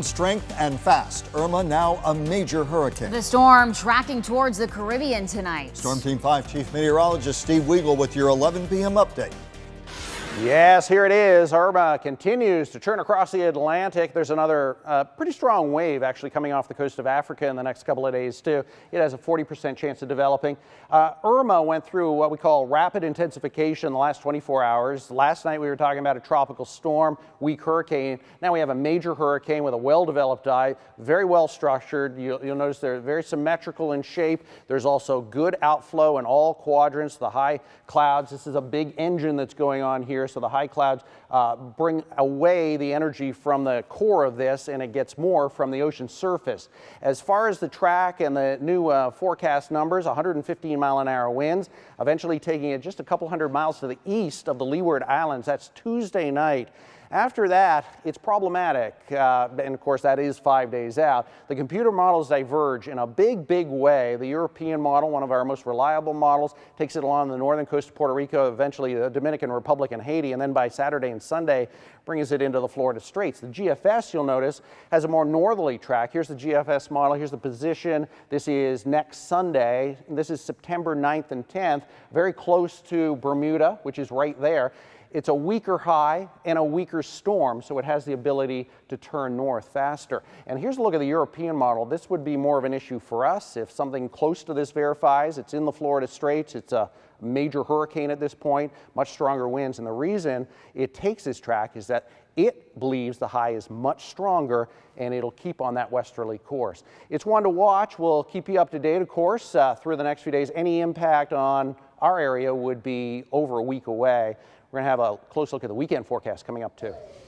Strength and fast. Irma now a major hurricane. The storm tracking towards the Caribbean tonight. Storm Team 5 Chief Meteorologist Steve Weigel with your 11 p.m. update. Yes, here it is. Irma continues to churn across the Atlantic. There's another pretty strong wave actually coming off the coast of Africa in the next couple of days too. It has a 40% chance of developing. Irma went through what we call rapid intensification the last 24 hours. Last night we were talking about a tropical storm, weak hurricane. Now we have a major hurricane with a well-developed eye, very well structured. You'll notice they're very symmetrical in shape. There's also good outflow in all quadrants, the high clouds. This is a big engine that's going on here. So the high clouds bring away the energy from the core of this, and it gets more from the ocean surface. As far as the track and the new forecast numbers, 115-mile-an-hour winds, eventually taking it just a couple hundred miles to the east of the Leeward Islands. That's Tuesday night. After that, it's problematic, and of course that is 5 days out. The computer models diverge in a big way. The European model, one of our most reliable models, takes it along the northern coast of Puerto Rico, eventually the Dominican Republic and Haiti, and then by Saturday and Sunday brings it into the Florida Straits. The GFS, you'll notice, has a more northerly track. Here's the GFS model. Here's the position. This is next Sunday. This is September 9th and 10th, very close to Bermuda, which is right there. It's a weaker high and a weaker storm, so it has the ability to turn north faster. And here's a look at the European model. This would be more of an issue for us if something close to this verifies. It's in the Florida Straits. It's a major hurricane at this point, much stronger winds. And the reason it takes this track is that it believes the high is much stronger and it'll keep on that westerly course. It's one to watch. We'll keep you up to date, of course, through the next few days. Any impact on our area would be over a week away. We're going to have a close look at the weekend forecast coming up too.